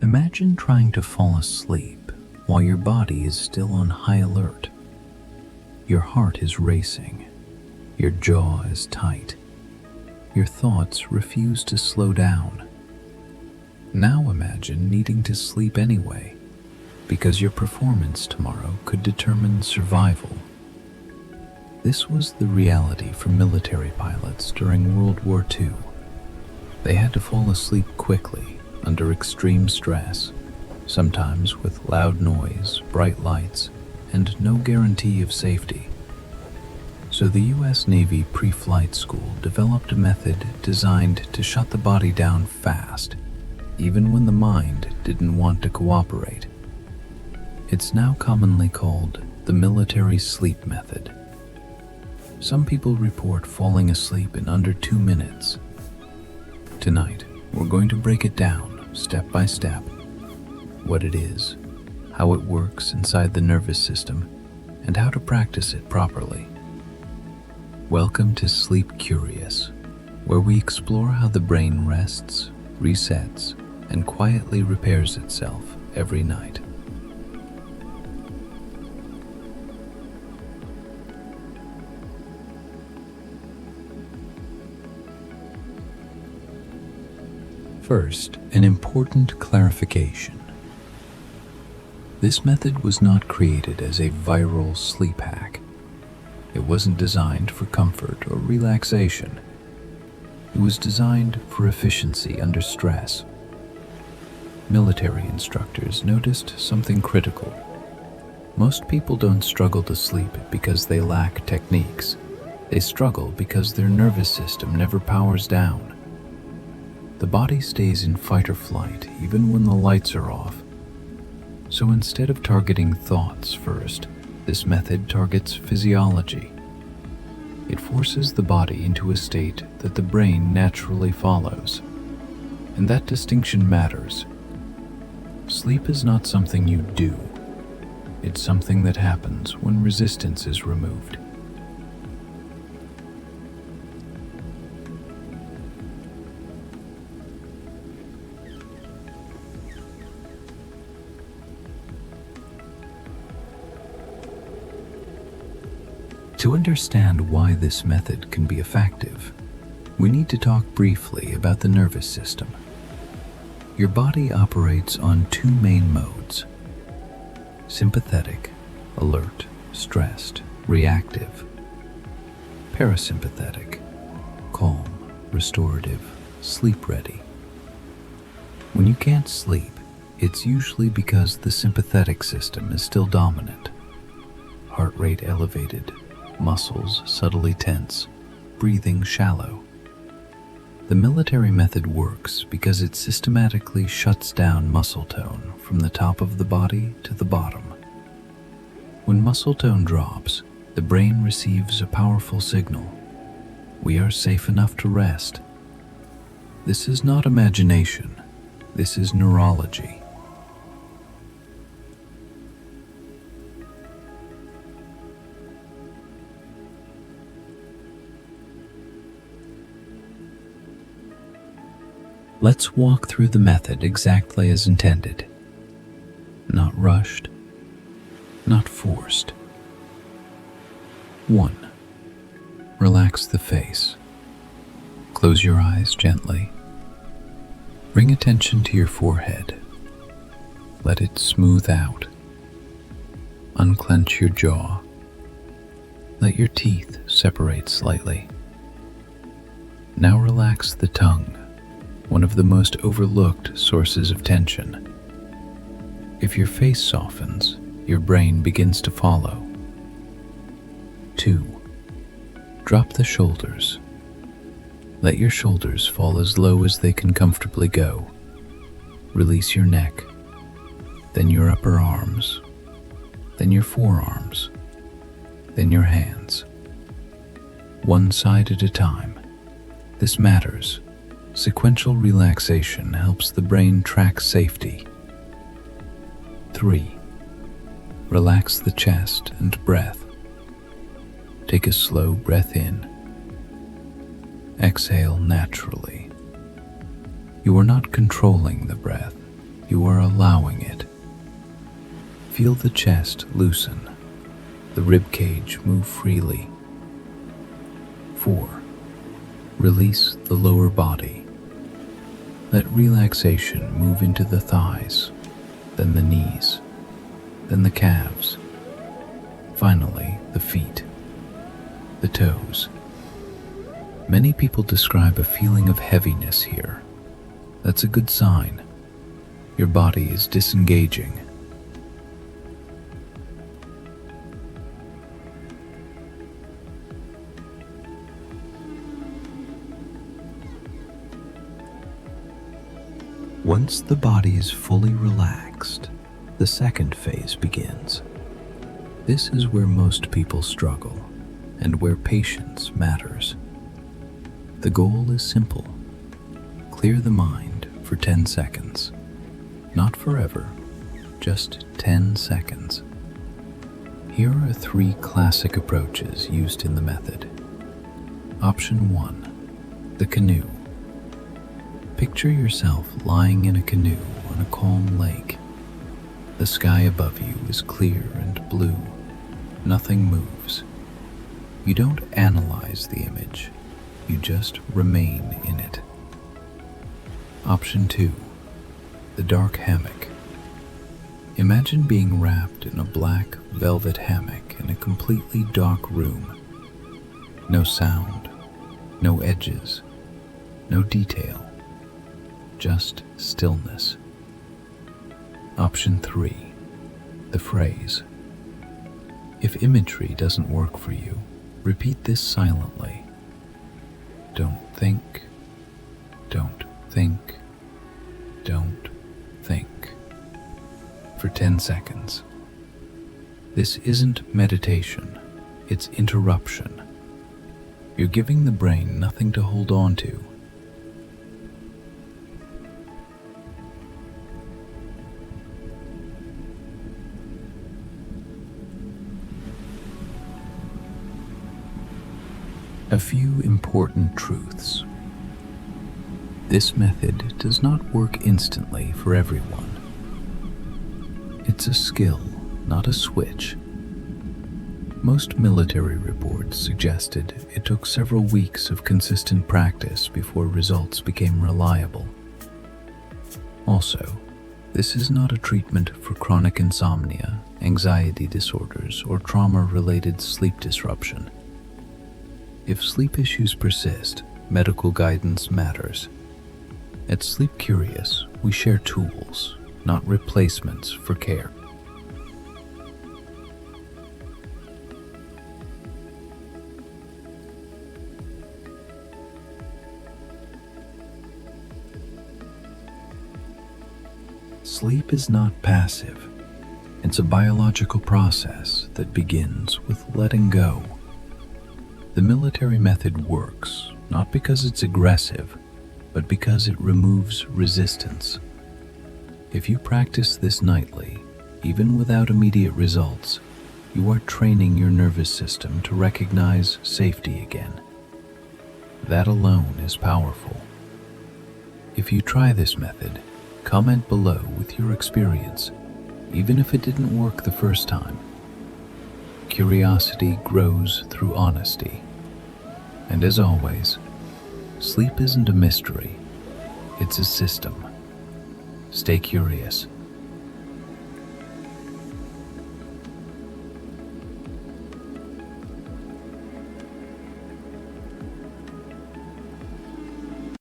Imagine trying to fall asleep while your body is still on high alert. Your heart is racing, your jaw is tight, your thoughts refuse to slow down. Now imagine needing to sleep anyway, because your performance tomorrow could determine survival. This was the reality for military pilots during World War II. They had to fall asleep quickly under extreme stress, sometimes with loud noise, bright lights, and no guarantee of safety. So the U.S. Navy pre-flight school developed a method designed to shut the body down fast, even when the mind didn't want to cooperate. It's now commonly called the military sleep method. Some people report falling asleep in under 2 minutes. Tonight, we're going to break it down step by step, what it is, how it works inside the nervous system, and how to practice it properly. Welcome to Sleep Curious, where we explore how the brain rests, resets, and quietly repairs itself every night. First, an important clarification. This method was not created as a viral sleep hack. It wasn't designed for comfort or relaxation. It was designed for efficiency under stress. Military instructors noticed something critical. Most people don't struggle to sleep because they lack techniques. They struggle because their nervous system never powers down. The body stays in fight or flight even when the lights are off. So instead of targeting thoughts first, this method targets physiology. It forces the body into a state that the brain naturally follows. And that distinction matters. Sleep is not something you do. It's something that happens when resistance is removed. To understand why this method can be effective, we need to talk briefly about the nervous system. Your body operates on 2 main modes: sympathetic, alert, stressed, reactive; parasympathetic, calm, restorative, sleep-ready. When you can't sleep, it's usually because the sympathetic system is still dominant. Heart rate elevated, muscles subtly tense, breathing shallow. The military method works because it systematically shuts down muscle tone from the top of the body to the bottom. When muscle tone drops, the brain receives a powerful signal. We are safe enough to rest. This is not imagination. This is neurology. Let's walk through the method exactly as intended. Not rushed, not forced. 1. Relax the face. Close your eyes gently. Bring attention to your forehead. Let it smooth out. Unclench your jaw. Let your teeth separate slightly. Now relax the tongue, one of the most overlooked sources of tension. If your face softens, your brain begins to follow. 2. Drop the shoulders. Let your shoulders fall as low as they can comfortably go. Release your neck, then your upper arms, then your forearms, then your hands. One side at a time. This matters. Sequential relaxation helps the brain track safety. 3. Relax the chest and breath. Take a slow breath in. Exhale naturally. You are not controlling the breath. You are allowing it. Feel the chest loosen, the rib cage move freely. 4. Release the lower body. Let relaxation move into the thighs, then the knees, then the calves, finally the feet, the toes. Many people describe a feeling of heaviness here. That's a good sign. Your body is disengaging. Once the body is fully relaxed, the second phase begins. This is where most people struggle and where patience matters. The goal is simple. Clear the mind for 10 seconds. Not forever, just 10 seconds. Here are 3 classic approaches used in the method. Option 1. The canoe. Picture yourself lying in a canoe on a calm lake. The sky above you is clear and blue. Nothing moves. You don't analyze the image. You just remain in it. Option 2. The dark hammock. Imagine being wrapped in a black velvet hammock in a completely dark room. No sound, no edges, no detail. Just stillness. Option 3. The phrase. If imagery doesn't work for you, repeat this silently. Don't think, don't think, don't think. For 10 seconds. This isn't meditation, it's interruption. You're giving the brain nothing to hold on to. A few important truths. This method does not work instantly for everyone. It's a skill, not a switch. Most military reports suggested it took several weeks of consistent practice before results became reliable. Also, this is not a treatment for chronic insomnia, anxiety disorders, or trauma-related sleep disruption. If sleep issues persist, medical guidance matters. At Sleep Curious, we share tools, not replacements for care. Sleep is not passive. It's a biological process that begins with letting go. The military method works, not because it's aggressive, but because it removes resistance. If you practice this nightly, even without immediate results, you are training your nervous system to recognize safety again. That alone is powerful. If you try this method, comment below with your experience, even if it didn't work the first time. Curiosity grows through honesty. And as always, sleep isn't a mystery, it's a system. Stay curious.